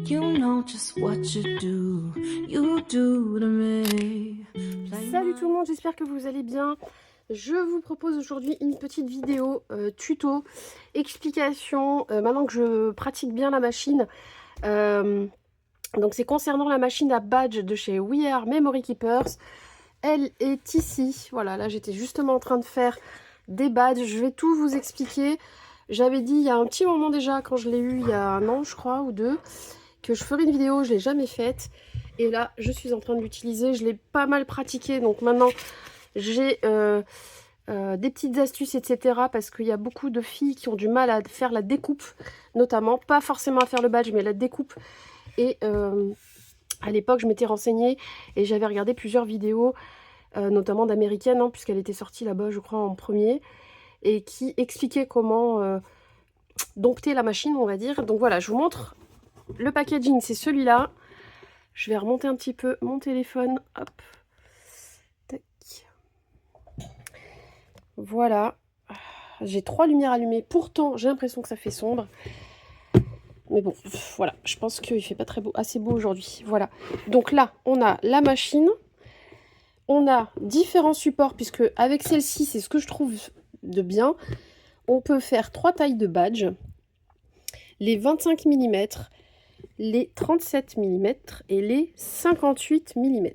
You know just what you do to me. Salut tout le monde, j'espère que vous allez bien. Je vous propose aujourd'hui une petite vidéo tuto, explication, maintenant que je pratique bien la machine. Donc c'est concernant la machine à badge de chez We Are Memory Keepers. Elle est ici, voilà, là j'étais justement en train de faire des badges, je vais tout vous expliquer. J'avais dit il y a un petit moment déjà, quand je l'ai eu il y a un an je crois, ou deux, que je ferais une vidéo, je ne l'ai jamais faite. Et là, je suis en train de l'utiliser, je l'ai pas mal pratiqué, donc maintenant j'ai des petites astuces, etc. Parce qu'il y a beaucoup de filles qui ont du mal à faire la découpe, notamment, pas forcément à faire le badge, mais la découpe. Et à l'époque, je m'étais renseignée et j'avais regardé plusieurs vidéos, notamment d'américaines, hein, puisqu'elle était sortie là-bas, je crois, en premier, et qui expliquaient comment dompter la machine, on va dire. Donc voilà, je vous montre le packaging, c'est celui-là. Je vais remonter un petit peu mon téléphone, hop. Tac. Voilà, j'ai 3 lumières allumées, pourtant j'ai l'impression que ça fait sombre. Mais bon, voilà, je pense qu'il fait pas très beau, assez beau aujourd'hui. Voilà, donc là, on a la machine, on a différents supports, puisque avec celle-ci, c'est ce que je trouve de bien. On peut faire 3 tailles de badge, les 25 mm, les 37 mm et les 58 mm.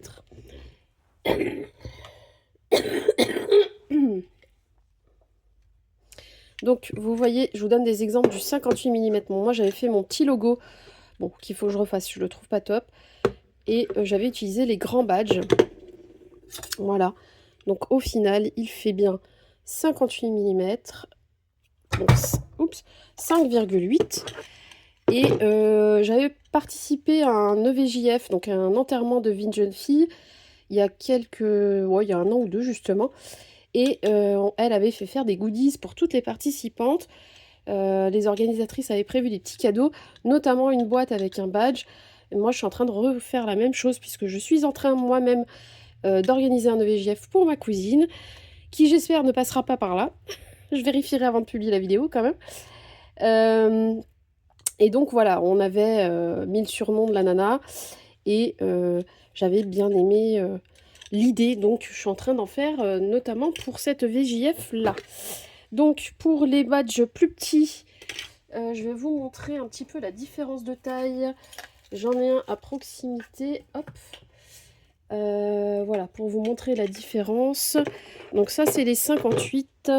Donc, vous voyez, je vous donne des exemples du 58 mm. Bon, moi, j'avais fait mon petit logo, bon, qu'il faut que je refasse, je le trouve pas top. Et j'avais utilisé les grands badges. Voilà. Donc, au final, il fait bien 58 mm. Donc, oups, 5,8. Et j'avais participé à un EVJF, donc un enterrement de vie de jeune fille, il y a il y a un an ou deux, justement. Et elle avait fait faire des goodies pour toutes les participantes. Les organisatrices avaient prévu des petits cadeaux, notamment une boîte avec un badge. Et moi, je suis en train de refaire la même chose puisque je suis en train moi-même d'organiser un EVJF pour ma cousine, qui j'espère ne passera pas par là. Je vérifierai avant de publier la vidéo quand même. Et donc voilà, on avait mis le surnom de la nana et j'avais bien aimé l'idée, donc je suis en train d'en faire notamment pour cette VJF là. Donc pour les badges plus petits, je vais vous montrer un petit peu la différence de taille. J'en ai un à proximité, hop. Voilà, pour vous montrer la différence. Donc ça c'est les 58.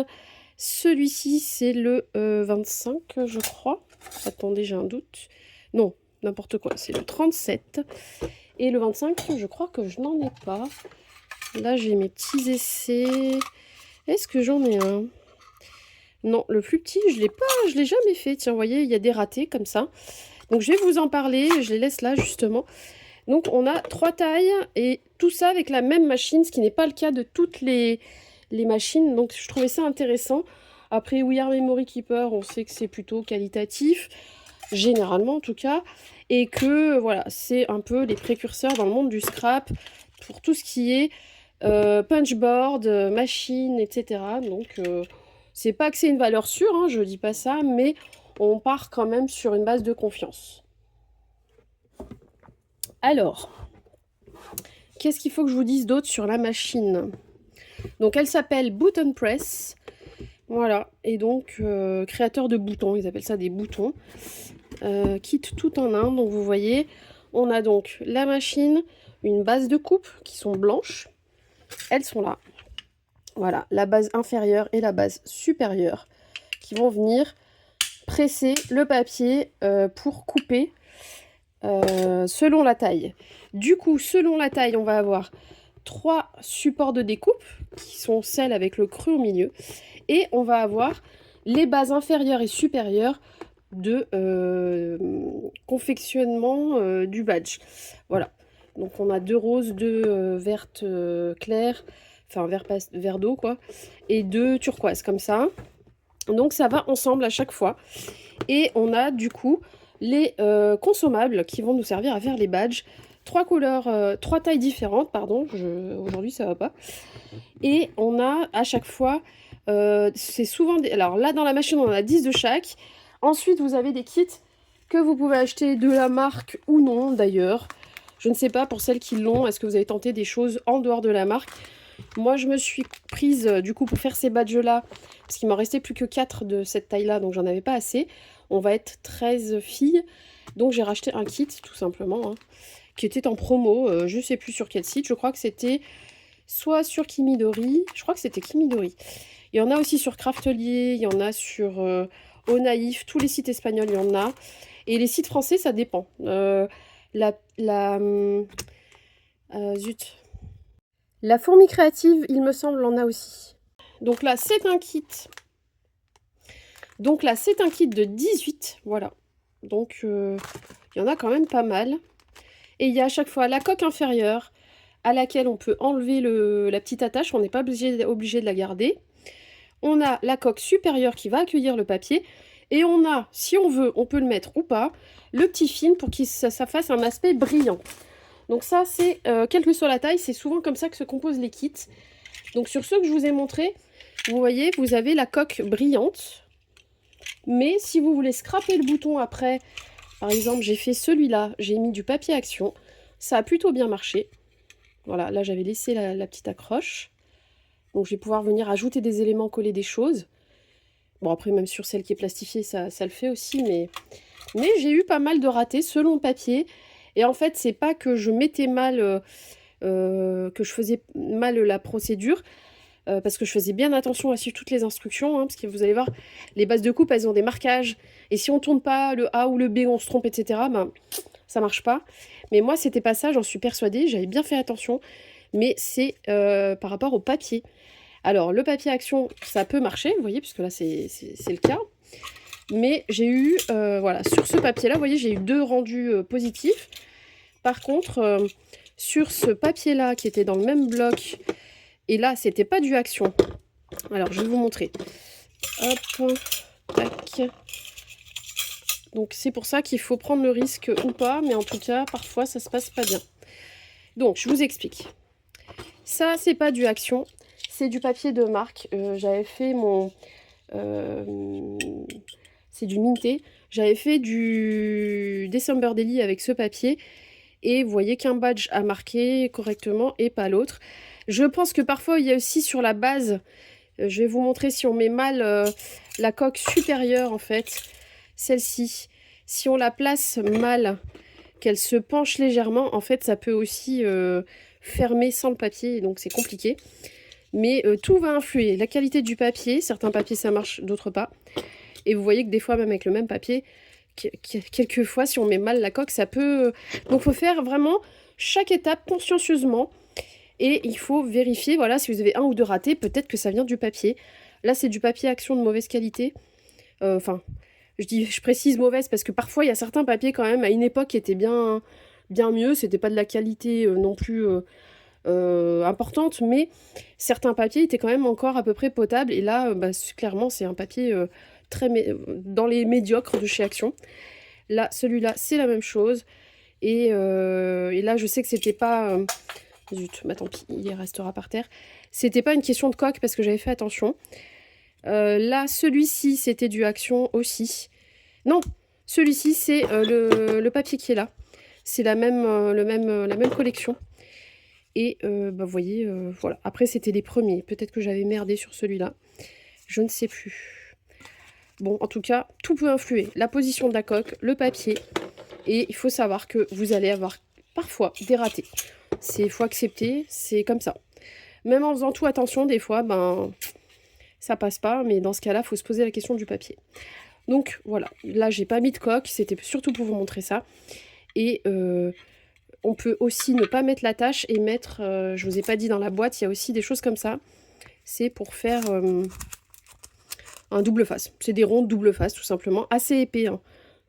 Celui-ci c'est le 25 je crois. Attendez, j'ai un doute. Non, n'importe quoi, c'est le 37. Et le 25, je crois que je n'en ai pas. Là, j'ai mes petits essais. Est-ce que j'en ai un? Non, le plus petit, je l'ai jamais fait. Tiens, vous voyez, il y a des ratés comme ça. Donc, je vais vous en parler. Je les laisse là, justement. Donc, on a 3 tailles et tout ça avec la même machine, ce qui n'est pas le cas de toutes les machines. Donc, je trouvais ça intéressant. Après, We Are Memory Keeper, on sait que c'est plutôt qualitatif, généralement en tout cas, et que voilà, c'est un peu les précurseurs dans le monde du scrap pour tout ce qui est punchboard, machine, etc. Donc, c'est pas que c'est une valeur sûre, hein, je dis pas ça, mais on part quand même sur une base de confiance. Alors, qu'est-ce qu'il faut que je vous dise d'autre sur la machine? Donc, elle s'appelle Button Press. Voilà, et donc créateur de boutons, ils appellent ça des boutons. Kit tout en un, donc vous voyez, on a donc la machine, une base de coupe qui sont blanches. Elles sont là. Voilà, la base inférieure et la base supérieure qui vont venir presser le papier pour couper selon la taille. Du coup, selon la taille, on va avoir 3 supports de découpe qui sont celles avec le creux au milieu. Et on va avoir les bases inférieures et supérieures de confectionnement du badge. Voilà. Donc on a 2 roses, 2 vertes claires, enfin vert d'eau quoi, et 2 turquoises comme ça. Donc ça va ensemble à chaque fois. Et on a du coup les consommables qui vont nous servir à faire les badges. 3 couleurs, 3 tailles différentes, pardon, aujourd'hui ça va pas. Et on a à chaque fois, c'est souvent des... Alors là dans la machine on en a 10 de chaque. Ensuite vous avez des kits que vous pouvez acheter de la marque ou non d'ailleurs. Je ne sais pas pour celles qui l'ont, est-ce que vous avez tenté des choses en dehors de la marque? Moi je me suis prise du coup pour faire ces badges là, parce qu'il m'en restait plus que 4 de cette taille là, donc j'en avais pas assez. On va être 13 filles, donc j'ai racheté un kit tout simplement, hein, qui était en promo, je sais plus sur quel site, je crois que c'était soit sur Kimidori, je crois que c'était Kimidori. Il y en a aussi sur Craftelier, il y en a sur Au Naïf, tous les sites espagnols il y en a. Et les sites français ça dépend. Zut. La fourmi créative, il me semble, en a aussi. Donc là, c'est un kit. Donc là, c'est un kit de 18, voilà. Donc, il y en a quand même pas mal. Et il y a à chaque fois la coque inférieure, à laquelle on peut enlever la petite attache, on n'est pas obligé de la garder. On a la coque supérieure qui va accueillir le papier. Et on a, si on veut, on peut le mettre ou pas, le petit film pour que ça fasse un aspect brillant. Donc ça, c'est, quelle que soit la taille, c'est souvent comme ça que se composent les kits. Donc sur ceux que je vous ai montrés, vous voyez, vous avez la coque brillante. Mais si vous voulez scraper le bouton après, par exemple, j'ai fait celui-là, j'ai mis du papier action. Ça a plutôt bien marché. Voilà, là j'avais laissé la petite accroche. Donc je vais pouvoir venir ajouter des éléments, coller des choses. Bon après, même sur celle qui est plastifiée, ça le fait aussi, mais j'ai eu pas mal de ratés selon le papier. Et en fait, c'est pas que je mettais mal, que je faisais mal la procédure, parce que je faisais bien attention à suivre toutes les instructions, hein, parce que vous allez voir, les bases de coupe, elles ont des marquages, et si on tourne pas le A ou le B, on se trompe, etc., ben, ça marche pas. Mais moi, c'était pas ça, j'en suis persuadée, j'avais bien fait attention, mais c'est par rapport au papier. Alors, le papier action, ça peut marcher, vous voyez, puisque là, c'est le cas. Mais j'ai eu, voilà, sur ce papier-là, vous voyez, j'ai eu 2 rendus positifs. Par contre, sur ce papier-là, qui était dans le même bloc, et là, c'était pas du action. Alors, je vais vous montrer. Hop, tac. Donc, c'est pour ça qu'il faut prendre le risque ou pas, mais en tout cas, parfois, ça se passe pas bien. Donc, je vous explique. Ça, c'est pas du action, c'est du papier de marque. J'avais fait mon... c'est du Minté. J'avais fait du December Daily avec ce papier. Et vous voyez qu'un badge a marqué correctement et pas l'autre. Je pense que parfois, il y a aussi sur la base... je vais vous montrer si on met mal la coque supérieure, en fait. Celle-ci. Si on la place mal, qu'elle se penche légèrement, en fait, ça peut aussi fermer sans le papier. Donc, c'est compliqué. Mais tout va influer. La qualité du papier, certains papiers ça marche, d'autres pas. Et vous voyez que des fois, même avec le même papier, quelquefois, si on met mal la coque, ça peut... Donc, il faut faire vraiment chaque étape consciencieusement. Et il faut vérifier, voilà, si vous avez un ou deux ratés, peut-être que ça vient du papier. Là, c'est du papier action de mauvaise qualité. Enfin, je précise mauvaise parce que parfois, il y a certains papiers quand même, à une époque, qui étaient bien mieux. C'était pas de la qualité non plus... importante, mais certains papiers étaient quand même encore à peu près potables, et là bah, clairement c'est un papier dans les médiocres de chez Action. Là, celui-là, c'est la même chose, et là je sais que c'était pas zut, bah tant pis, il restera par terre. C'était pas une question de coque parce que j'avais fait attention. Là, celui-ci, c'était du Action aussi. Non, celui-ci, c'est le papier qui est là. C'est la même collection. Et bah, vous voyez, voilà. Après, c'était les premiers. Peut-être que j'avais merdé sur celui-là. Je ne sais plus. Bon, en tout cas, tout peut influer. La position de la coque, le papier. Et il faut savoir que vous allez avoir parfois des ratés. Il faut accepter, c'est comme ça. Même en faisant tout attention, des fois, ben, ça passe pas. Mais dans ce cas-là, il faut se poser la question du papier. Donc, voilà. Là, j'ai pas mis de coque. C'était surtout pour vous montrer ça. Et... on peut aussi ne pas mettre la tâche et mettre, je vous ai pas dit dans la boîte, il y a aussi des choses comme ça. C'est pour faire un double face. C'est des ronds de double face tout simplement, assez épais. Hein.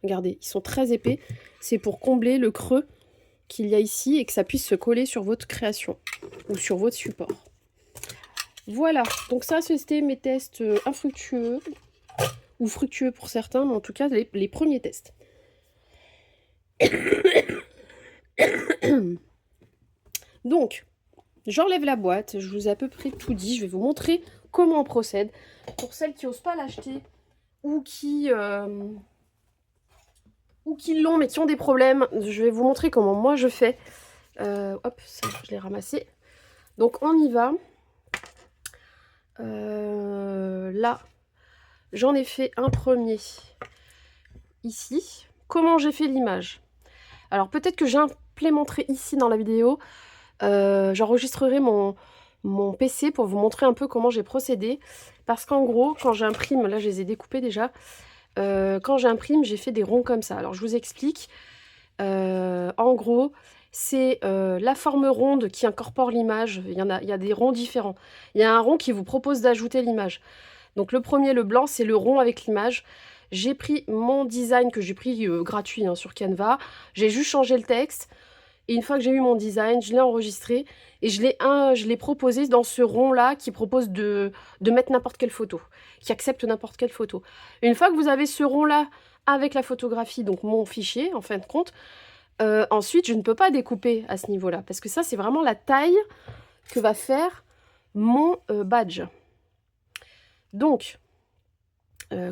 Regardez, ils sont très épais. C'est pour combler le creux qu'il y a ici et que ça puisse se coller sur votre création ou sur votre support. Voilà, donc ça c'était mes tests infructueux ou fructueux pour certains, mais en tout cas les premiers tests. Donc, j'enlève la boîte, je vous ai à peu près tout dit, je vais vous montrer comment on procède. Pour celles qui n'osent pas l'acheter ou qui ou qui l'ont mais qui ont des problèmes. Je vais vous montrer comment moi je fais. Hop, ça, je l'ai ramassé. Donc on y va. Là, j'en ai fait un premier ici. Comment j'ai fait l'image? Alors peut-être que j'implémenterai ici dans la vidéo. J'enregistrerai mon PC pour vous montrer un peu comment j'ai procédé. Parce qu'en gros, quand j'imprime, là je les ai découpés déjà. Quand j'imprime, j'ai fait des ronds comme ça. Alors je vous explique. En gros, c'est la forme ronde qui incorpore l'image. Il y a des ronds différents. Il y a un rond qui vous propose d'ajouter l'image. Donc le premier, le blanc, c'est le rond avec l'image. J'ai pris mon design que j'ai pris gratuit hein, sur Canva. J'ai juste changé le texte. Et une fois que j'ai eu mon design, je l'ai enregistré. Et je l'ai proposé dans ce rond-là qui propose de mettre n'importe quelle photo. Qui accepte n'importe quelle photo. Une fois que vous avez ce rond-là avec la photographie, donc mon fichier en fin de compte, ensuite je ne peux pas découper à ce niveau-là. Parce que ça, c'est vraiment la taille que va faire mon badge. Donc,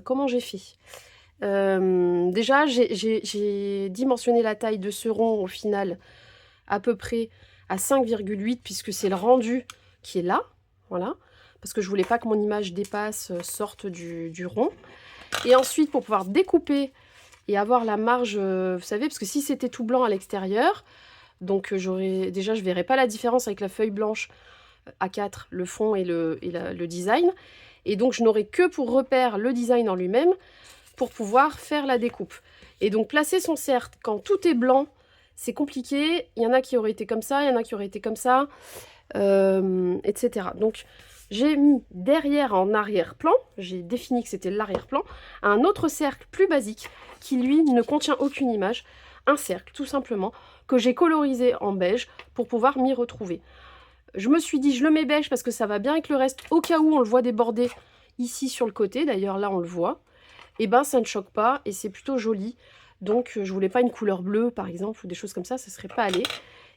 comment j'ai fait? Déjà, j'ai dimensionné la taille de ce rond au final à peu près à 5,8 puisque c'est le rendu qui est là. Voilà. Parce que je voulais pas que mon image dépasse, sorte du rond. Et ensuite, pour pouvoir découper et avoir la marge, vous savez, parce que si c'était tout blanc à l'extérieur, donc déjà, je ne verrais pas la différence avec la feuille blanche A4, le fond et le design. Et donc, je n'aurais que pour repère le design en lui-même pour pouvoir faire la découpe. Et donc, placer son cercle quand tout est blanc, c'est compliqué. Il y en a qui auraient été comme ça, il y en a qui auraient été comme ça, etc. Donc, j'ai mis derrière en arrière-plan, j'ai défini que c'était l'arrière-plan, un autre cercle plus basique qui, lui, ne contient aucune image. Un cercle, tout simplement, que j'ai colorisé en beige pour pouvoir m'y retrouver. Je me suis dit, je le mets beige parce que ça va bien avec le reste, au cas où on le voit déborder ici sur le côté, d'ailleurs là on le voit, et ben ça ne choque pas et c'est plutôt joli. Donc je voulais pas une couleur bleue par exemple ou des choses comme ça serait pas allé.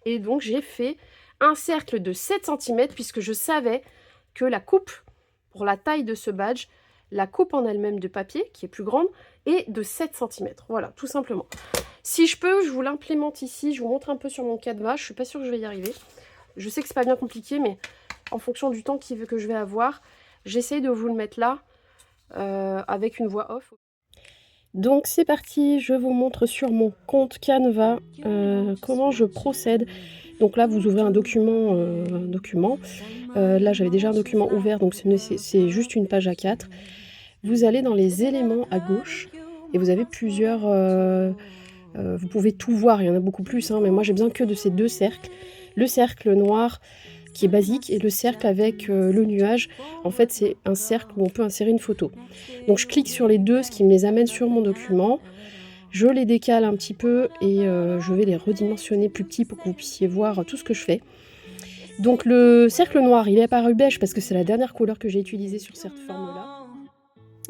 Et donc j'ai fait un cercle de 7 cm puisque je savais que la coupe, pour la taille de ce badge, la coupe en elle-même de papier, qui est plus grande, est de 7 cm. Voilà, tout simplement. Si je peux, je vous l'implémente ici, je vous montre un peu sur mon Canva, je suis pas sûre que je vais y arriver. Je sais que c'est pas bien compliqué, mais en fonction du temps que je vais avoir, j'essaye de vous le mettre là, avec une voix off. Donc c'est parti, je vous montre sur mon compte Canva comment je procède. Donc là, vous ouvrez un document. Là, j'avais déjà un document ouvert, donc c'est juste une page A4. Vous allez dans les éléments à gauche et vous avez plusieurs... vous pouvez tout voir, il y en a beaucoup plus, hein, mais moi j'ai besoin que de ces deux cercles. Le cercle noir qui est basique et le cercle avec le nuage. En fait, c'est un cercle où on peut insérer une photo. Donc je clique sur les deux, ce qui me les amène sur mon document. Je les décale un petit peu et je vais les redimensionner plus petits pour que vous puissiez voir tout ce que je fais. Donc le cercle noir, il est apparu beige parce que c'est la dernière couleur que j'ai utilisée sur cette forme-là.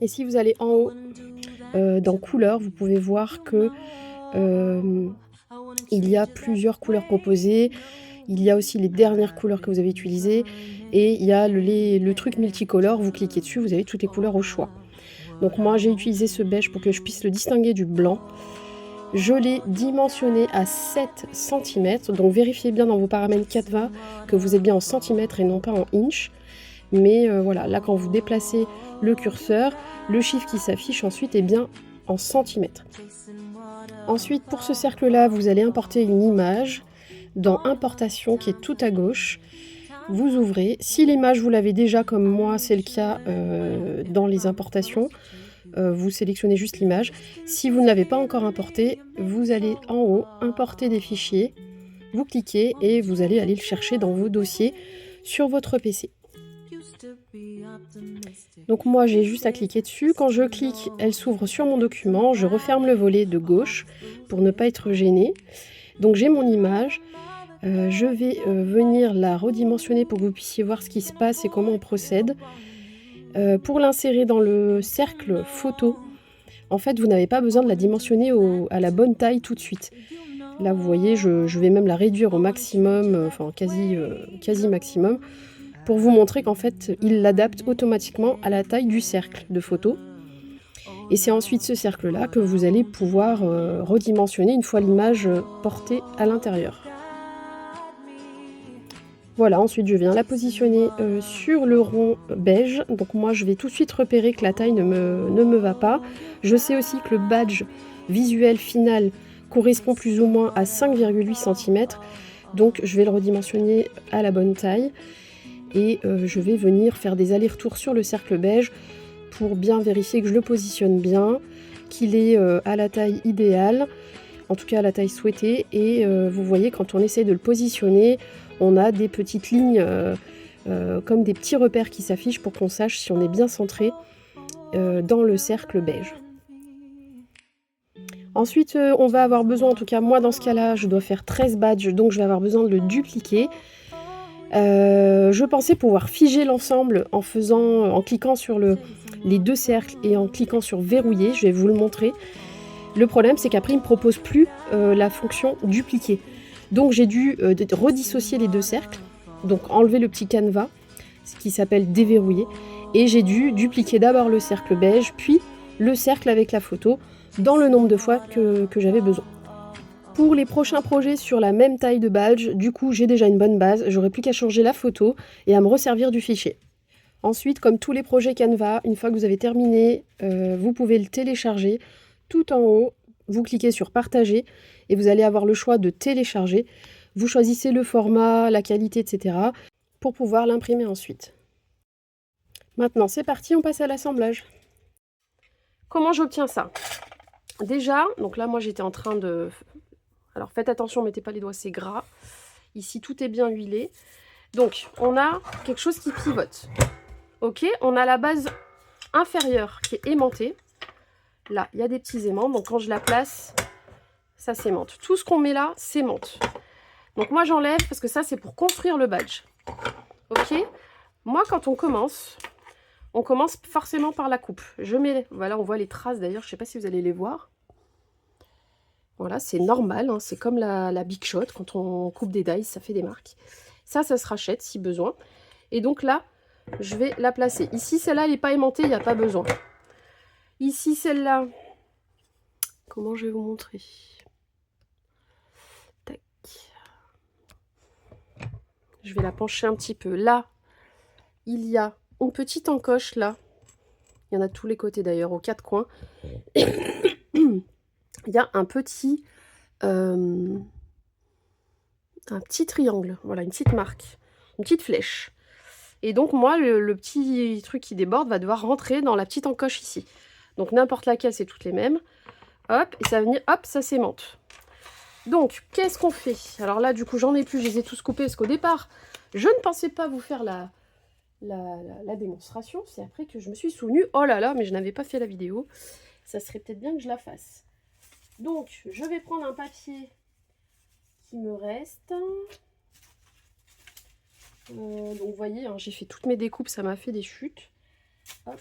Et si vous allez en haut, dans couleurs, vous pouvez voir que il y a plusieurs couleurs proposées. Il y a aussi les dernières couleurs que vous avez utilisées. Et il y a le truc multicolore, vous cliquez dessus, vous avez toutes les couleurs au choix. Donc moi j'ai utilisé ce beige pour que je puisse le distinguer du blanc. Je l'ai dimensionné à 7 cm. Donc vérifiez bien dans vos paramètres Canva que vous êtes bien en centimètres et non pas en inch. Mais voilà, là quand vous déplacez le curseur, le chiffre qui s'affiche ensuite est bien en centimètres. Ensuite, pour ce cercle-là, vous allez importer une image dans Importation qui est tout à gauche. Vous ouvrez. Si l'image, vous l'avez déjà comme moi, c'est le cas dans les importations, vous sélectionnez juste l'image. Si vous ne l'avez pas encore importée, vous allez en haut, Importer des fichiers. Vous cliquez et vous allez aller le chercher dans vos dossiers sur votre PC. Donc moi j'ai juste à cliquer dessus. Quand je clique, elle s'ouvre sur mon document. Je referme le volet de gauche pour ne pas être gênée. Donc j'ai mon image. Je vais venir la redimensionner pour que vous puissiez voir ce qui se passe et comment on procède. Pour l'insérer dans le cercle photo, en fait vous n'avez pas besoin de la dimensionner à la bonne taille tout de suite. Là vous voyez, je vais même la réduire au maximum, enfin quasi maximum, pour vous montrer qu'en fait, il l'adapte automatiquement à la taille du cercle de photo. Et c'est ensuite ce cercle-là que vous allez pouvoir redimensionner une fois l'image portée à l'intérieur. Voilà, ensuite je viens la positionner sur le rond beige. Donc moi je vais tout de suite repérer que la taille ne me va pas. Je sais aussi que le badge visuel final correspond plus ou moins à 5,8 cm. Donc je vais le redimensionner à la bonne taille. Et je vais venir faire des allers-retours sur le cercle beige pour bien vérifier que je le positionne bien, qu'il est à la taille idéale, en tout cas à la taille souhaitée. Et vous voyez, quand on essaye de le positionner, on a des petites lignes comme des petits repères qui s'affichent pour qu'on sache si on est bien centré dans le cercle beige. Ensuite, on va avoir besoin, en tout cas moi dans ce cas-là, je dois faire 13 badges, donc je vais avoir besoin de le dupliquer. Je pensais pouvoir figer l'ensemble en cliquant sur les deux cercles et en cliquant sur verrouiller. Je vais vous le montrer. Le problème, c'est qu'après, il ne me propose plus la fonction dupliquer. Donc j'ai dû redissocier les deux cercles, donc enlever le petit canevas, ce qui s'appelle déverrouiller, et j'ai dû dupliquer d'abord le cercle beige, puis le cercle avec la photo, dans le nombre de fois que j'avais besoin. Pour les prochains projets sur la même taille de badge, du coup j'ai déjà une bonne base, j'aurai plus qu'à changer la photo et à me resservir du fichier. Ensuite, comme tous les projets Canva, une fois que vous avez terminé, vous pouvez le télécharger. Tout en haut, vous cliquez sur partager et vous allez avoir le choix de télécharger. Vous choisissez le format, la qualité, etc. pour pouvoir l'imprimer ensuite. Maintenant c'est parti, on passe à l'assemblage. Comment j'obtiens ça? Déjà, donc là moi j'étais en train de... Alors faites attention, mettez pas les doigts, c'est gras. Ici tout est bien huilé. Donc on a quelque chose qui pivote. Ok, on a la base inférieure qui est aimantée. Là, il y a des petits aimants, donc quand je la place, ça s'aimante. Tout ce qu'on met là, s'aimante. Donc moi j'enlève parce que ça c'est pour construire le badge. Ok, moi quand on commence forcément par la coupe. Je mets, voilà, on voit les traces d'ailleurs, je sais pas si vous allez les voir. Voilà, c'est normal, hein, c'est comme la Big Shot, quand on coupe des dies, ça fait des marques. Ça se rachète si besoin. Et donc là, je vais la placer. Ici, celle-là, elle n'est pas aimantée, il n'y a pas besoin. Ici, celle-là, comment je vais vous montrer? Tac. Je vais la pencher un petit peu. Là, il y a une petite encoche, là. Il y en a de tous les côtés d'ailleurs, aux quatre coins. Il y a un petit triangle, voilà, une petite marque, une petite flèche. Et donc moi, le petit truc qui déborde va devoir rentrer dans la petite encoche ici. Donc n'importe laquelle, c'est toutes les mêmes. Hop, et ça va venir, hop, ça s'aimante. Donc, qu'est-ce qu'on fait? Alors là, du coup, j'en ai plus, je les ai tous coupés, parce qu'au départ, je ne pensais pas vous faire la démonstration. C'est après que je me suis souvenue, oh là là, mais je n'avais pas fait la vidéo. Ça serait peut-être bien que je la fasse. Donc, je vais prendre un papier qui me reste. Donc, vous voyez, hein, j'ai fait toutes mes découpes, ça m'a fait des chutes. Hop.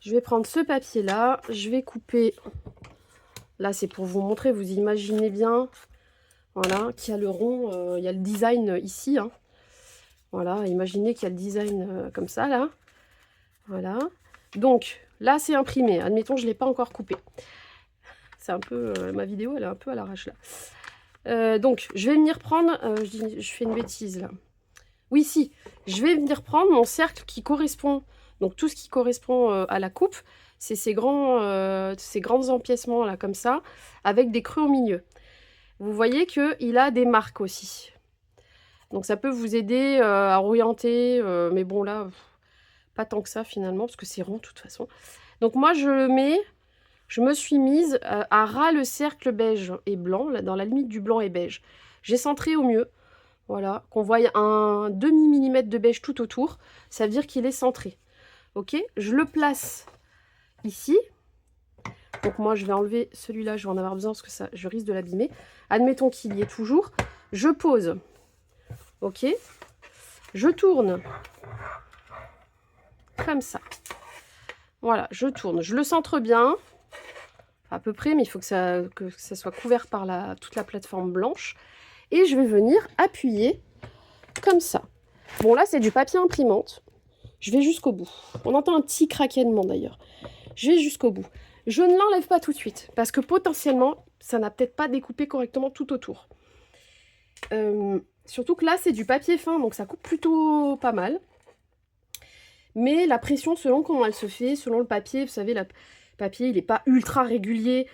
Je vais prendre ce papier-là, je vais couper. Là, c'est pour vous montrer, vous imaginez bien, voilà, qu'il y a le rond, il y a le design ici. Hein. Voilà, imaginez qu'il y a le design comme ça, là. Voilà. Donc, là, c'est imprimé. Admettons, je ne l'ai pas encore coupé. C'est un peu... ma vidéo, elle est un peu à l'arrache, là. Donc, je vais venir prendre... je fais une bêtise, là. Oui, si. Je vais venir prendre mon cercle qui correspond... Donc, tout ce qui correspond à la coupe, c'est ces grands empiècements, là, comme ça, avec des creux au milieu. Vous voyez qu'il a des marques aussi. Donc, ça peut vous aider à orienter. Mais bon, là, pas tant que ça, finalement, parce que c'est rond, de toute façon. Donc, moi, je me suis mise à ras le cercle beige et blanc, là, dans la limite du blanc et beige. J'ai centré au mieux, voilà, qu'on voit un demi-millimètre de beige tout autour, ça veut dire qu'il est centré. Ok, je le place ici. Donc moi, je vais enlever celui-là, je vais en avoir besoin parce que ça, je risque de l'abîmer. Admettons qu'il y est toujours. Je pose, ok, je tourne, comme ça. Voilà, je tourne, je le centre bien. À peu près, mais il faut que ça soit couvert par toute la plateforme blanche. Et je vais venir appuyer comme ça. Bon, là, c'est du papier imprimante. Je vais jusqu'au bout. On entend un petit craquement d'ailleurs. Je vais jusqu'au bout. Je ne l'enlève pas tout de suite, parce que potentiellement, ça n'a peut-être pas découpé correctement tout autour. Surtout que là, c'est du papier fin, donc ça coupe plutôt pas mal. Mais la pression, selon comment elle se fait, selon le papier, vous savez, le papier, il n'est pas ultra régulier.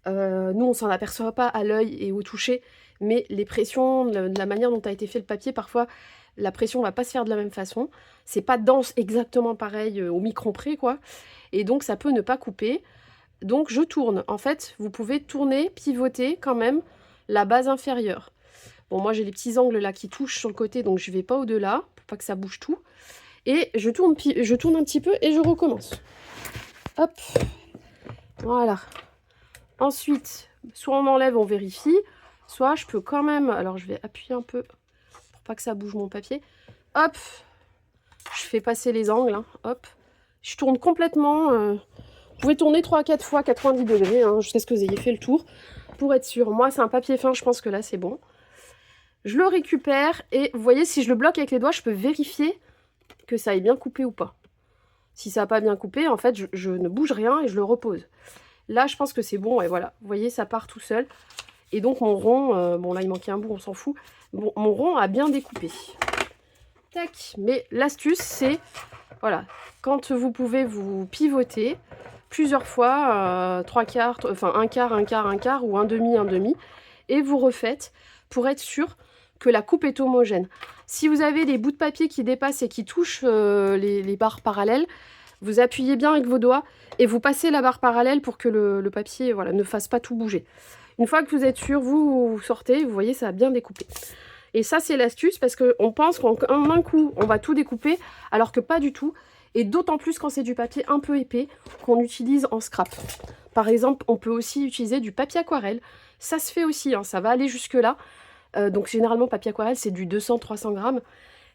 Nous, on s'en aperçoit pas à l'œil et au toucher, mais les pressions, de la manière dont a été fait le papier, parfois, la pression va pas se faire de la même façon. C'est pas dense exactement pareil au micron près, quoi. Et donc, ça peut ne pas couper. Donc, je tourne. En fait, vous pouvez tourner, pivoter quand même la base inférieure. Bon, moi, j'ai les petits angles là qui touchent sur le côté, donc je vais pas au-delà, pour pas que ça bouge tout. Et je tourne un petit peu et je recommence. Hop. Voilà. Ensuite, soit on enlève, on vérifie, soit je peux quand même... Alors, je vais appuyer un peu pour pas que ça bouge mon papier. Hop. Je fais passer les angles. Hein. Hop. Je tourne complètement. Vous pouvez tourner 3 à 4 fois 90 degrés, hein, jusqu'à ce que vous ayez fait le tour. Pour être sûr. Moi, c'est un papier fin, je pense que là, c'est bon. Je le récupère et vous voyez, si je le bloque avec les doigts, je peux vérifier que ça ait bien coupé ou pas. Si ça n'a pas bien coupé, en fait, je ne bouge rien et je le repose. Là, je pense que c'est bon et voilà. Vous voyez, ça part tout seul. Et donc, mon rond, bon là, il manquait un bout, on s'en fout. Bon, mon rond a bien découpé. Tac. Mais l'astuce, c'est, voilà, quand vous pouvez vous pivoter plusieurs fois, 3 quarts, enfin un quart, ou un demi, et vous refaites pour être sûr que la coupe est homogène. Si vous avez des bouts de papier qui dépassent et qui touchent les barres parallèles, vous appuyez bien avec vos doigts et vous passez la barre parallèle pour que le papier, voilà, ne fasse pas tout bouger. Une fois que vous êtes sûr, vous sortez, vous voyez, ça a bien découpé. Et ça, c'est l'astuce parce qu'on pense qu'en un coup, on va tout découper, alors que pas du tout. Et d'autant plus quand c'est du papier un peu épais qu'on utilise en scrap. Par exemple, on peut aussi utiliser du papier aquarelle. Ça se fait aussi, hein, ça va aller jusque-là. Donc généralement, papier aquarelle, c'est du 200-300 grammes.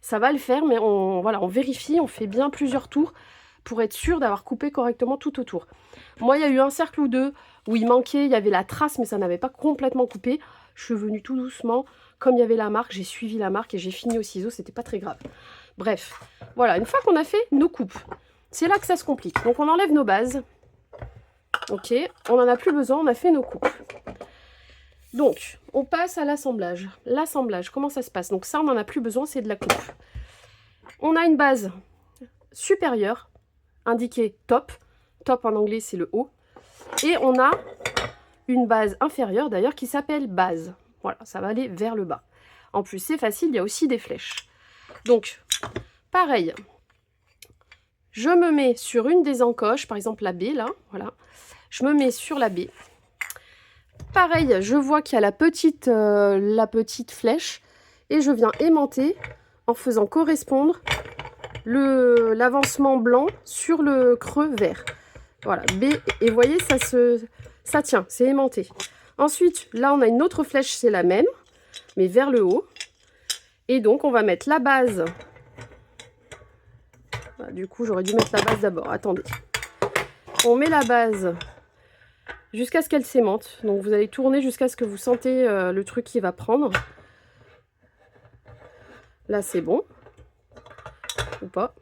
Ça va le faire, mais voilà, on vérifie, on fait bien plusieurs tours pour être sûr d'avoir coupé correctement tout autour. Moi, il y a eu un cercle ou deux où il manquait, il y avait la trace, mais ça n'avait pas complètement coupé. Je suis venue tout doucement. Comme il y avait la marque, j'ai suivi la marque et j'ai fini au ciseau, c'était pas très grave. Bref, voilà, une fois qu'on a fait nos coupes, c'est là que ça se complique. Donc on enlève nos bases. Ok, on n'en a plus besoin, on a fait nos coupes. Donc, on passe à l'assemblage. L'assemblage, comment ça se passe? Donc ça, on n'en a plus besoin, c'est de la coupe. On a une base supérieure, indiquée top. Top en anglais, c'est le haut. Et on a une base inférieure, d'ailleurs, qui s'appelle base. Voilà, ça va aller vers le bas. En plus, c'est facile, il y a aussi des flèches. Donc, pareil. Je me mets sur une des encoches, par exemple la baie, là, voilà. Je me mets sur la baie. Pareil, je vois qu'il y a la petite flèche et je viens aimanter en faisant correspondre l'avancement blanc sur le creux vert. Voilà, B, et vous voyez, ça tient, c'est aimanté. Ensuite, là, on a une autre flèche, c'est la même, mais vers le haut. Et donc, on va mettre la base. Voilà, du coup, j'aurais dû mettre la base d'abord. Attendez. On met la base jusqu'à ce qu'elle s'aimante. Donc, vous allez tourner jusqu'à ce que vous sentez le truc qui va prendre. Là, c'est bon. Ou pas.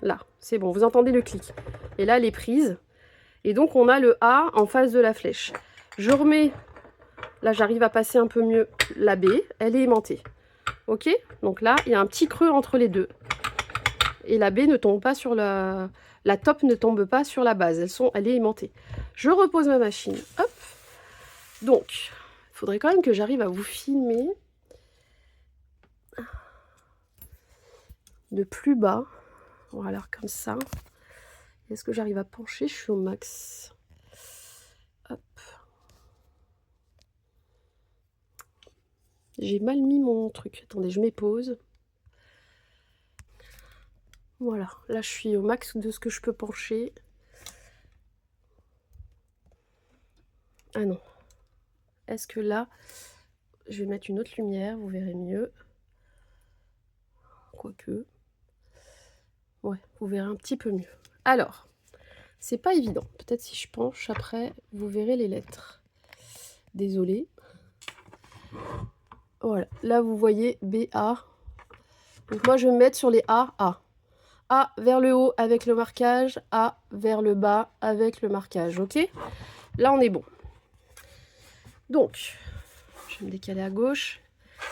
Là, c'est bon. Vous entendez le clic. Et là, elle est prise. Et donc, on a le A en face de la flèche. Je remets... Là, j'arrive à passer un peu mieux la B. Elle est aimantée. Ok? Donc là, il y a un petit creux entre les deux. Et la B ne tombe pas sur la top ne tombe pas sur la base. Elle est aimantée. Je repose ma machine. Hop. Donc, il faudrait quand même que j'arrive à vous filmer de plus bas. Voilà, comme ça. Est-ce que j'arrive à pencher? Je suis au max. Hop. J'ai mal mis mon truc. Attendez, je m'épose. Voilà, là je suis au max de ce que je peux pencher. Ah non. Est-ce que là, je vais mettre une autre lumière, vous verrez mieux. Quoique. Ouais, vous verrez un petit peu mieux. Alors, c'est pas évident. Peut-être si je penche après, vous verrez les lettres. Désolée. Voilà, là vous voyez BA. Donc moi je vais me mettre sur les A. A vers le haut avec le marquage, A vers le bas avec le marquage, ok? Là, on est bon. Donc, je vais me décaler à gauche.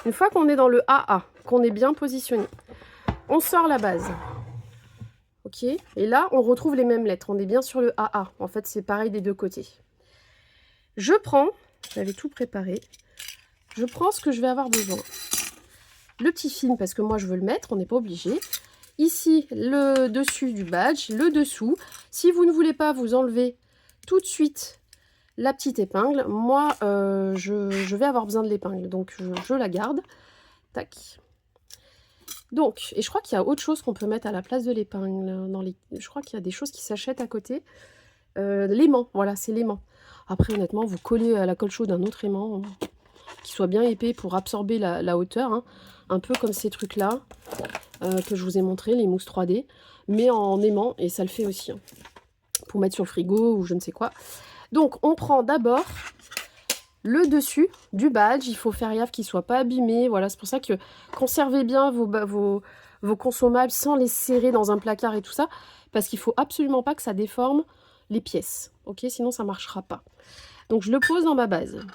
Une fois qu'on est dans le AA, qu'on est bien positionné, on sort la base. Ok? Et là, on retrouve les mêmes lettres. On est bien sur le AA. En fait, c'est pareil des deux côtés. Je prends, j'avais tout préparé, je prends ce que je vais avoir besoin. Le petit film, parce que moi, je veux le mettre, on n'est pas obligé. Ici, le dessus du badge, le dessous. Si vous ne voulez pas vous enlever tout de suite la petite épingle, moi, je vais avoir besoin de l'épingle. Donc, je la garde. Tac. Donc, et je crois qu'il y a autre chose qu'on peut mettre à la place de l'épingle. Je crois qu'il y a des choses qui s'achètent à côté. L'aimant, voilà, c'est l'aimant. Après, honnêtement, vous collez à la colle chaude un autre aimant qui soit bien épais pour absorber la hauteur. Hein. Un peu comme ces trucs-là que je vous ai montré, les mousses 3D, mais en aimant, et ça le fait aussi. Hein, pour mettre sur le frigo ou je ne sais quoi. Donc, on prend d'abord le dessus du badge. Il faut faire gaffe qu'il ne soit pas abîmé. Voilà, c'est pour ça que conservez bien vos consommables sans les serrer dans un placard et tout ça, parce qu'il ne faut absolument pas que ça déforme les pièces. Ok, sinon ça ne marchera pas. Donc, je le pose dans ma base.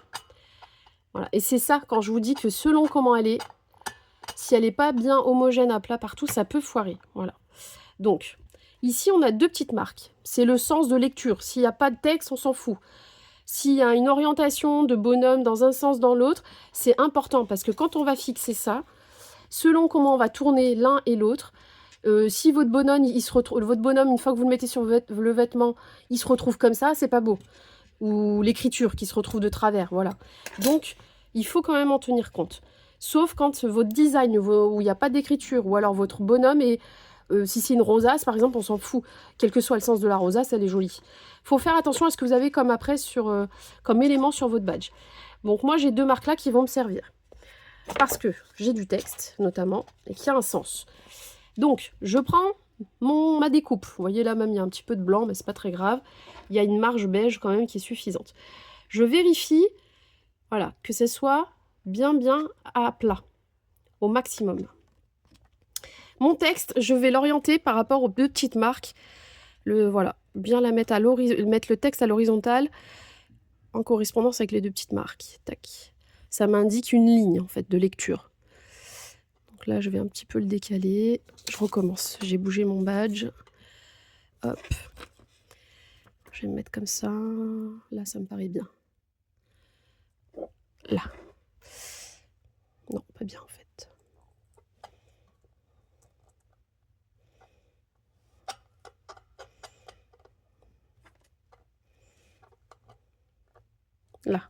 Voilà, et c'est ça, quand je vous dis que selon comment elle est, si elle n'est pas bien homogène à plat partout, ça peut foirer. Voilà. Donc, ici, on a deux petites marques. C'est le sens de lecture. S'il n'y a pas de texte, on s'en fout. S'il y a une orientation de bonhomme dans un sens, dans l'autre, c'est important parce que quand on va fixer ça, selon comment on va tourner l'un et l'autre, si votre bonhomme, une fois que vous le mettez sur le vêtement, il se retrouve comme ça, c'est pas beau. Ou l'écriture qui se retrouve de travers, voilà. Donc, il faut quand même en tenir compte. Sauf quand votre design, où il n'y a pas d'écriture, ou alors votre bonhomme est... si c'est une rosace, par exemple, on s'en fout. Quel que soit le sens de la rosace, elle est jolie. Il faut faire attention à ce que vous avez comme après comme élément sur votre badge. Donc moi, j'ai deux marques là qui vont me servir. Parce que j'ai du texte, notamment, et qui a un sens. Donc, je prends ma découpe. Vous voyez là, même, il y a un petit peu de blanc, mais c'est pas très grave. Il y a une marge beige quand même qui est suffisante. Je vérifie, voilà, que ce soit bien à plat, au maximum. Mon texte, je vais l'orienter par rapport aux deux petites marques. Voilà, bien la mettre mettre le texte à l'horizontale en correspondance avec les deux petites marques. Tac. Ça m'indique une ligne en fait de lecture. Donc là, je vais un petit peu le décaler. Je recommence. J'ai bougé mon badge. Hop. Je vais me mettre comme ça. Là, ça me paraît bien. Là. Non, pas bien en fait. Là.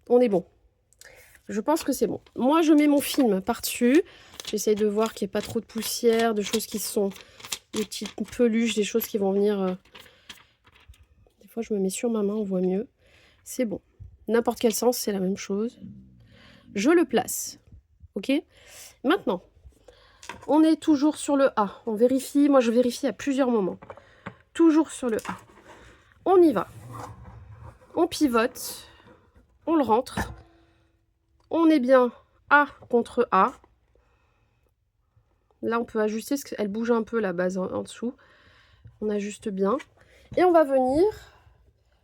On est bon. Je pense que c'est bon. Moi, je mets mon film par-dessus. J'essaye de voir qu'il n'y ait pas trop de poussière, de choses qui sont des petites peluches, des choses qui vont venir... Des fois, je me mets sur ma main, on voit mieux. C'est bon. N'importe quel sens, c'est la même chose. Je le place. Ok? Maintenant, on est toujours sur le A. On vérifie. Moi, je vérifie à plusieurs moments. Toujours sur le A. On y va. On pivote. On le rentre. On est bien A contre A. Là, on peut ajuster, parce qu'elle bouge un peu la base en dessous. On ajuste bien. Et on va venir...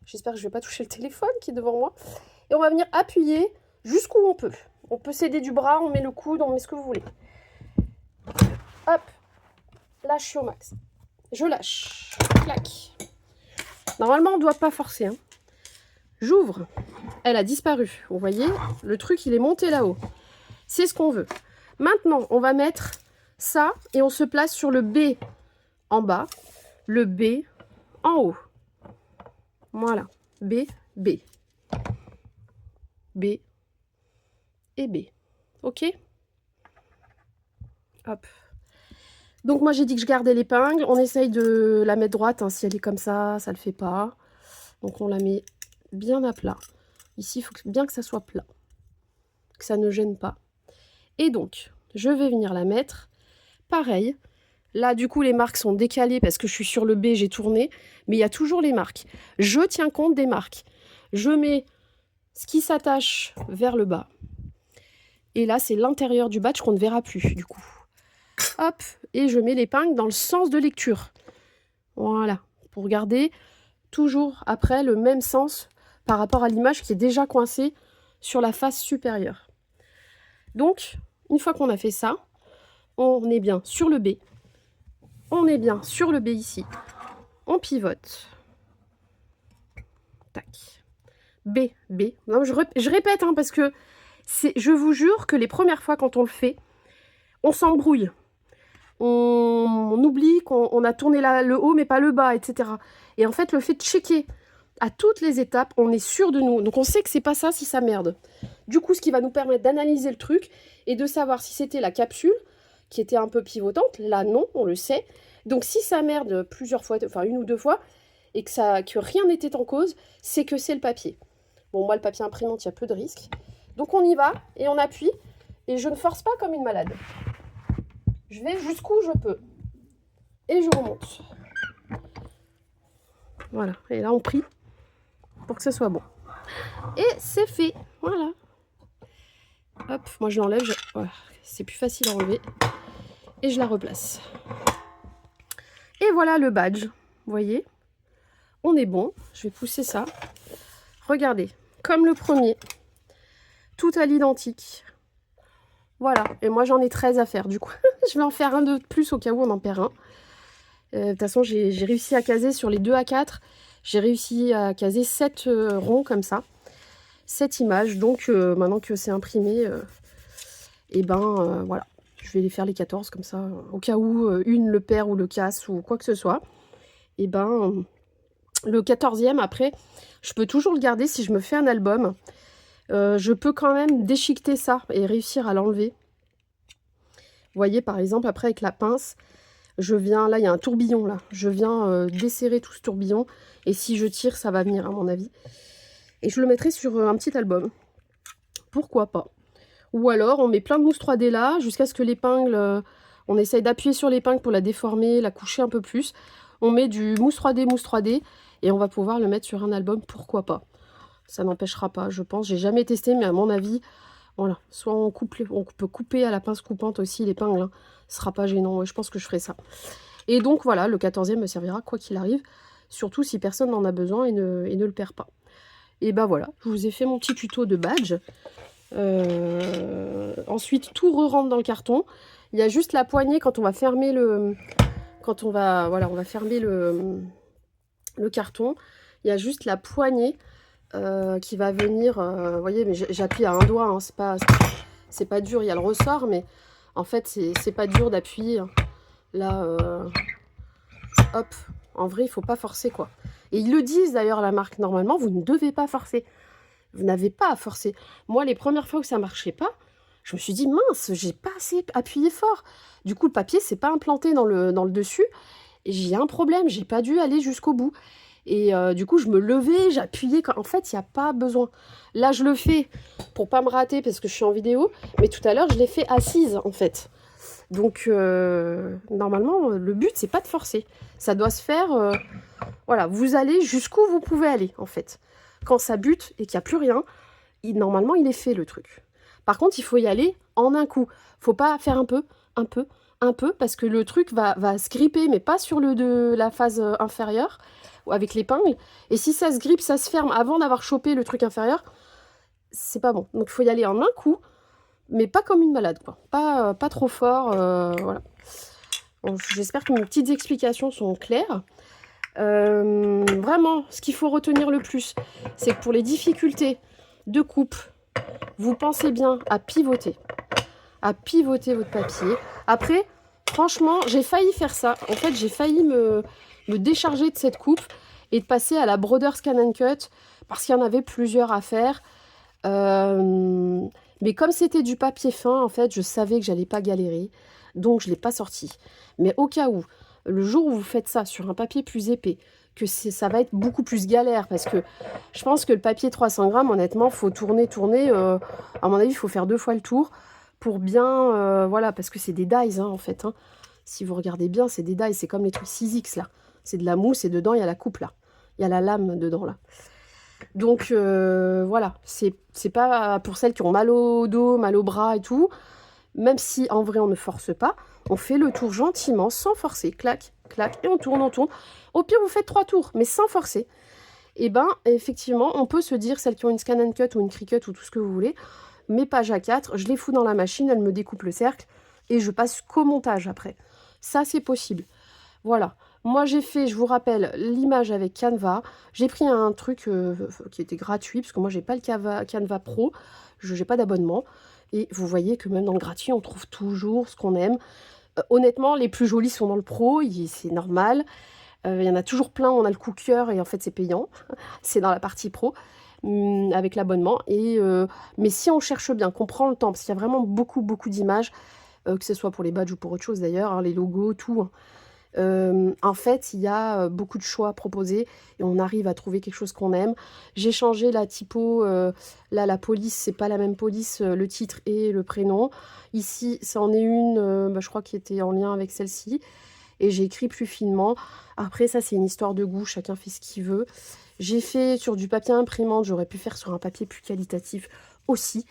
J'espère que je ne vais pas toucher le téléphone qui est devant moi. Et on va venir appuyer jusqu'où on peut. On peut s'aider du bras, on met le coude, on met ce que vous voulez. Hop. Là, je suis au max. Je lâche. Clac. Normalement, on ne doit pas forcer. Hein. J'ouvre. Elle a disparu. Vous voyez, le truc, il est monté là-haut. C'est ce qu'on veut. Maintenant, on va mettre ça et on se place sur le B en bas, le B en haut. Voilà. B, B. B et B. Ok? Hop. Donc, moi, j'ai dit que je gardais l'épingle. On essaye de la mettre droite. Hein. Si elle est comme ça ne le fait pas. Donc, on la met bien à plat. Ici, il faut bien que ça soit plat. Que ça ne gêne pas. Et donc, je vais venir la mettre. Pareil. Là, du coup, les marques sont décalées parce que je suis sur le B, j'ai tourné. Mais il y a toujours les marques. Je tiens compte des marques. Je mets ce qui s'attache vers le bas. Et là, c'est l'intérieur du badge qu'on ne verra plus, du coup. hop, et je mets l'épingle dans le sens de lecture. Voilà, pour garder toujours après le même sens par rapport à l'image qui est déjà coincée sur la face supérieure. Donc, une fois qu'on a fait ça, on est bien sur le B. On est bien sur le B ici. On pivote. Tac. B, B. Non, je répète, hein, parce que je vous jure que les premières fois quand on le fait, on s'embrouille. On oublie qu'on a tourné le haut mais pas le bas, etc. Et en fait, le fait de checker à toutes les étapes, on est sûr de nous. Donc on sait que c'est pas ça si ça merde. Du coup, ce qui va nous permettre d'analyser le truc et de savoir si c'était la capsule qui était un peu pivotante. Là, non, on le sait. Donc si ça merde plusieurs fois, enfin une ou deux fois, et que rien n'était en cause, c'est que c'est le papier. Bon, moi, le papier imprimante, il y a peu de risques. Donc on y va et on appuie. Et je ne force pas comme une malade. Je vais jusqu'où je peux. Et je remonte. Voilà. Et là, on prie pour que ce soit bon. Et c'est fait. Voilà. Hop, moi je l'enlève. Voilà. C'est plus facile à enlever. Et je la replace. Et voilà le badge. Vous voyez? On est bon. Je vais pousser ça. Regardez. Comme le premier. Tout à l'identique. Voilà. Et moi j'en ai 13 à faire du coup. Je vais en faire un de plus au cas où on en perd un. De toute façon, j'ai réussi à caser sur les 2 à 4. J'ai réussi à caser 7 ronds comme ça. 7 images. Donc, maintenant que c'est imprimé, et ben voilà. Je vais les faire les 14 comme ça. Au cas où une le perd ou le casse ou quoi que ce soit. Et ben le 14e, après, je peux toujours le garder si je me fais un album. Je peux quand même déchiqueter ça et réussir à l'enlever. Vous voyez, par exemple, après avec la pince, je viens, là il y a un tourbillon là, je viens desserrer tout ce tourbillon et si je tire ça va venir à mon avis. Et je le mettrai sur un petit album, pourquoi pas. Ou alors on met plein de mousse 3D là, jusqu'à ce que l'épingle, on essaye d'appuyer sur l'épingle pour la déformer, la coucher un peu plus. On met du mousse 3D et on va pouvoir le mettre sur un album, pourquoi pas. Ça n'empêchera pas, je pense, j'ai jamais testé mais à mon avis, voilà, soit on peut couper à la pince coupante aussi l'épingle, hein. Ce sera pas gênant, ouais, je pense que je ferai ça. Et donc voilà, le 14e me servira quoi qu'il arrive, surtout si personne n'en a besoin et ne le perd pas. Et ben voilà, je vous ai fait mon petit tuto de badge. Ensuite, tout re-rentre dans le carton. Il y a juste la poignée quand on va fermer le... Quand on va... Voilà, on va fermer le carton. Il y a juste la poignée qui va venir... vous voyez, mais j'appuie à un doigt, hein, c'est pas dur, il y a le ressort, mais... En fait, c'est pas dur d'appuyer. Hein. Là, hop, en vrai, il faut pas forcer, quoi. Et ils le disent, d'ailleurs, la marque, normalement, vous ne devez pas forcer. Vous n'avez pas à forcer. Moi, les premières fois où ça marchait pas, je me suis dit, mince, j'ai pas assez appuyé fort. Du coup, le papier s'est pas implanté dans le dessus. Et j'ai un problème, j'ai pas dû aller jusqu'au bout. Et du coup, je me levais, j'appuyais. En fait, il n'y a pas besoin. Là, je le fais pour pas me rater parce que je suis en vidéo. Mais tout à l'heure, je l'ai fait assise, en fait. Donc, normalement, le but, c'est pas de forcer. Ça doit se faire... voilà, vous allez jusqu'où vous pouvez aller, en fait. Quand ça bute et qu'il n'y a plus rien, normalement, il est fait, le truc. Par contre, il faut y aller en un coup. Faut pas faire un peu, parce que le truc va se gripper, mais pas sur la phase inférieure, avec l'épingle. Et si ça se grippe, ça se ferme avant d'avoir chopé le truc inférieur, c'est pas bon. Donc il faut y aller en un coup, mais pas comme une malade, quoi. Pas trop fort, voilà. J'espère que mes petites explications sont claires. Vraiment, ce qu'il faut retenir le plus, c'est que pour les difficultés de coupe, vous pensez bien à pivoter votre papier. Après, franchement, j'ai failli faire ça. En fait, j'ai failli me décharger de cette coupe et de passer à la Brodeur Scan & Cut parce qu'il y en avait plusieurs à faire. Mais comme c'était du papier fin, en fait, je savais que j'allais pas galérer. Donc, je ne l'ai pas sorti. Mais au cas où, le jour où vous faites ça sur un papier plus épais, que ça va être beaucoup plus galère parce que je pense que le papier 300 grammes, honnêtement, faut tourner. À mon avis, il faut faire 2 fois le tour pour bien... voilà, parce que c'est des dies, hein, en fait. Hein. Si vous regardez bien, c'est des dies. C'est comme les trucs 6X, là. C'est de la mousse et dedans, il y a la coupe, là. Il y a la lame dedans, là. Donc, voilà. C'est pas pour celles qui ont mal au dos, mal au bras et tout. même si en vrai on ne force pas, on fait le tour gentiment, sans forcer, clac, clac, et on tourne, on tourne. Au pire, vous faites 3 tours, mais sans forcer. Et ben, effectivement, on peut se dire, celles qui ont une Scan and Cut ou une Cricut ou tout ce que vous voulez, mes pages A4, je les fous dans la machine, elle me découpe le cercle, et je passe qu'au montage après. Ça, c'est possible. Voilà. Moi, j'ai fait, je vous rappelle, l'image avec Canva. J'ai pris un truc qui était gratuit, parce que moi, j'ai pas le Canva Pro, je n'ai pas d'abonnement. Et vous voyez que même dans le gratuit, on trouve toujours ce qu'on aime. Honnêtement, les plus jolis sont dans le Pro, c'est normal. Il y en a toujours plein, on a le coup cœur, et en fait, c'est payant. C'est dans la partie Pro, avec l'abonnement. Mais si on cherche bien, qu'on prend le temps, parce qu'il y a vraiment beaucoup, beaucoup d'images, que ce soit pour les badges ou pour autre chose d'ailleurs, hein, les logos, tout, hein. En fait, il y a beaucoup de choix proposés et on arrive à trouver quelque chose qu'on aime. J'ai changé la typo, là la police, c'est pas la même police, le titre et le prénom. Ici, ça en est une, je crois qui était en lien avec celle-ci. Et j'ai écrit plus finement. Après, ça c'est une histoire de goût, chacun fait ce qu'il veut. J'ai fait sur du papier imprimante, j'aurais pu faire sur un papier plus qualitatif aussi.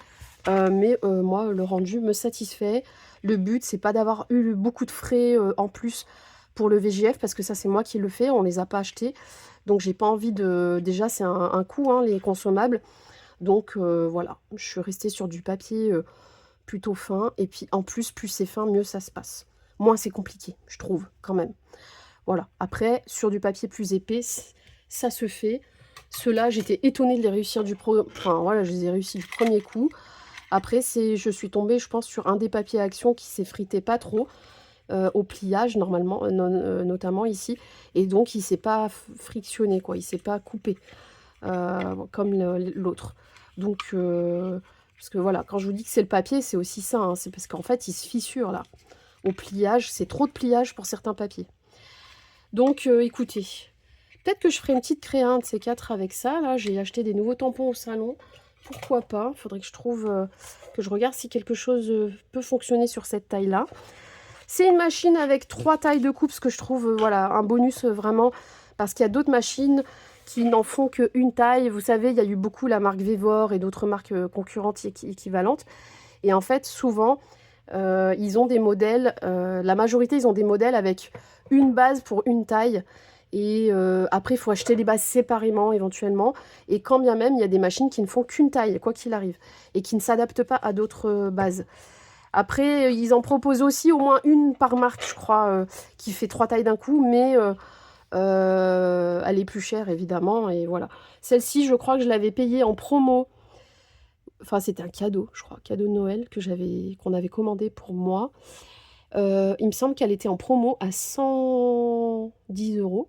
Mais moi, le rendu me satisfait. Le but, c'est pas d'avoir eu beaucoup de frais en plus pour le VJF, parce que ça, c'est moi qui le fais, on les a pas achetés. Donc, j'ai pas envie de... Déjà, c'est un coût, hein, les consommables. Donc, voilà, je suis restée sur du papier plutôt fin. Et puis, en plus c'est fin, mieux ça se passe. Moins c'est compliqué, je trouve, quand même. Voilà. Après, sur du papier plus épais, ça se fait. Ceux-là, j'étais étonnée de les réussir Enfin, voilà, je les ai réussis du premier coup. Après, je suis tombée, je pense, sur un des papiers Action qui s'effritait pas trop au pliage, normalement, notamment ici. Et donc, il s'est pas frictionné, quoi. Il s'est pas coupé, comme l'autre. Donc, parce que voilà, quand je vous dis que c'est le papier, c'est aussi ça, hein. C'est parce qu'en fait, il se fissure, là. Au pliage, c'est trop de pliage pour certains papiers. Donc, écoutez, peut-être que je ferai une petite créa, un de ces 4 avec ça. Là, j'ai acheté des nouveaux tampons au salon. Pourquoi pas? Il faudrait que je trouve, que je regarde si quelque chose peut fonctionner sur cette taille-là. C'est une machine avec 3 tailles de coupe, ce que je trouve, voilà, un bonus vraiment. Parce qu'il y a d'autres machines qui n'en font qu'une taille. Vous savez, il y a eu beaucoup la marque Vevor et d'autres marques concurrentes équivalentes. Et en fait, souvent, ils ont des modèles, la majorité, ils ont des modèles avec une base pour une taille. Et après, il faut acheter les bases séparément, éventuellement. Et quand bien même, il y a des machines qui ne font qu'une taille, quoi qu'il arrive. Et qui ne s'adaptent pas à d'autres bases. Après, ils en proposent aussi au moins une par marque, je crois, qui fait 3 tailles d'un coup. Mais elle est plus chère, évidemment. Et voilà. Celle-ci, je crois que je l'avais payée en promo. Enfin, c'était un cadeau, je crois, cadeau de Noël qu'on avait commandé pour moi. Il me semble qu'elle était en promo à 110 €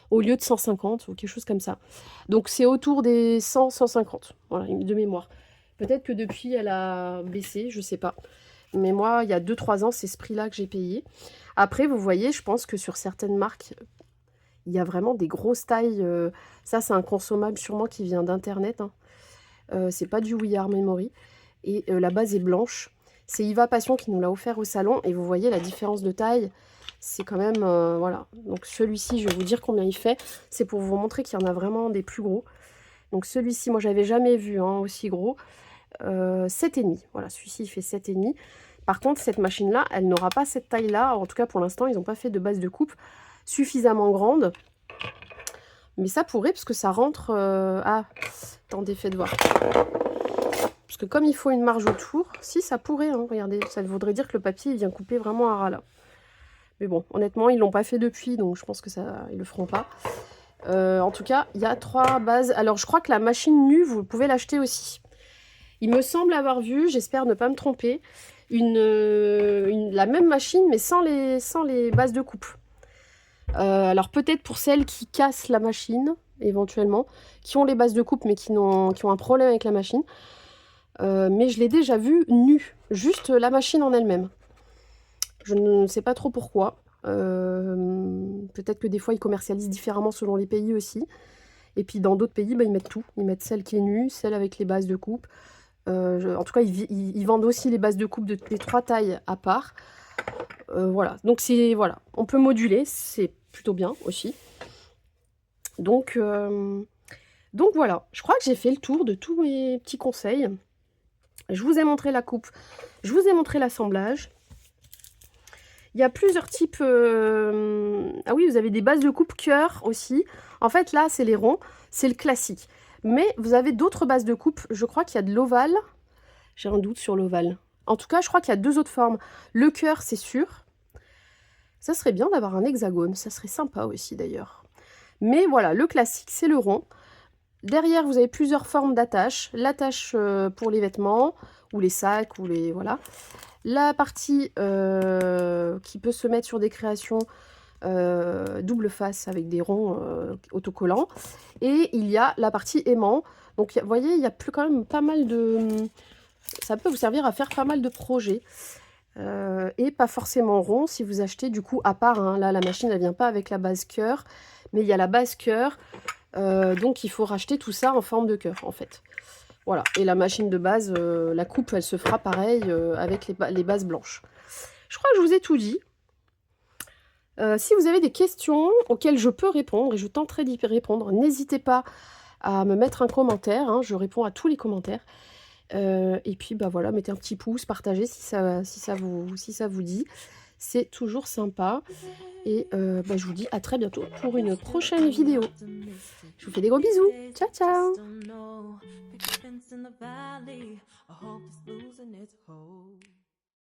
au lieu de 150 ou quelque chose comme ça. Donc c'est autour des 100-150, voilà, de mémoire. Peut-être que depuis elle a baissé, je sais pas. Mais moi, il y a 2-3 ans, c'est ce prix-là que j'ai payé. Après, vous voyez, je pense que sur certaines marques, il y a vraiment des grosses tailles. Ça, c'est un consommable sûrement qui vient d'Internet, hein. C'est pas du We Are Memory. Et la base est blanche. C'est Yva Passion qui nous l'a offert au salon. Et vous voyez la différence de taille. C'est quand même... voilà. Donc celui-ci, je vais vous dire combien il fait. C'est pour vous montrer qu'il y en a vraiment des plus gros. Donc celui-ci, moi, j'avais jamais vu aussi gros. 7,5. Voilà, celui-ci, il fait 7,5. Par contre, cette machine-là, elle n'aura pas cette taille-là. En tout cas, pour l'instant, ils n'ont pas fait de base de coupe suffisamment grande. Mais ça pourrait, parce que ça rentre... Ah, attendez, faites voir. Parce que comme il faut une marge autour, si, ça pourrait, hein, regardez, ça voudrait dire que le papier, il vient couper vraiment à ras là. Mais bon, honnêtement, ils l'ont pas fait depuis, donc je pense que ça, ils le feront pas. En tout cas, il y a 3 bases. Alors, je crois que la machine nue, vous pouvez l'acheter aussi. Il me semble avoir vu, j'espère ne pas me tromper, la même machine, mais sans les bases de coupe. Alors peut-être pour celles qui cassent la machine, éventuellement, qui ont les bases de coupe mais qui ont un problème avec la machine. Mais je l'ai déjà vue nue, juste la machine en elle-même. Je ne sais pas trop pourquoi. Peut-être que des fois ils commercialisent différemment selon les pays aussi. Et puis dans d'autres pays, ils mettent tout. Ils mettent celle qui est nue, celle avec les bases de coupe. En tout cas, ils vendent aussi les bases de coupe des 3 tailles à part. Voilà, donc voilà, on peut moduler, c'est plutôt bien aussi. Donc voilà, je crois que j'ai fait le tour de tous mes petits conseils. Je vous ai montré la coupe, je vous ai montré l'assemblage. Il y a plusieurs types... Ah oui, vous avez des bases de coupe cœur aussi. En fait, là, c'est les ronds, c'est le classique. Mais vous avez d'autres bases de coupe. Je crois qu'il y a de l'ovale. J'ai un doute sur l'ovale. En tout cas, je crois qu'il y a 2 autres formes. Le cœur, c'est sûr. Ça serait bien d'avoir un hexagone. Ça serait sympa aussi, d'ailleurs. Mais voilà, le classique, c'est le rond. Derrière, vous avez plusieurs formes d'attache. L'attache pour les vêtements, ou les sacs, ou les... Voilà. La partie qui peut se mettre sur des créations double face avec des ronds autocollants. Et il y a la partie aimant. Donc, vous voyez, il y a plus quand même pas mal de... Ça peut vous servir à faire pas mal de projets. Et pas forcément rond si vous achetez du coup à part. Hein, là, la machine, elle vient pas avec la base cœur. Mais il y a la base cœur. Donc, il faut racheter tout ça en forme de cœur, en fait. Voilà, et la machine de base, la coupe, elle se fera pareil avec les bases blanches. Je crois que je vous ai tout dit. Si vous avez des questions auxquelles je peux répondre, et je tenterai d'y répondre, n'hésitez pas à me mettre un commentaire, hein, je réponds à tous les commentaires. Et puis, bah voilà, mettez un petit pouce, partagez si ça vous dit. C'est toujours sympa. Et bah, je vous dis à très bientôt pour une prochaine vidéo. Je vous fais des gros bisous. Ciao, ciao! Fence in the valley, I hope it's losing its hold.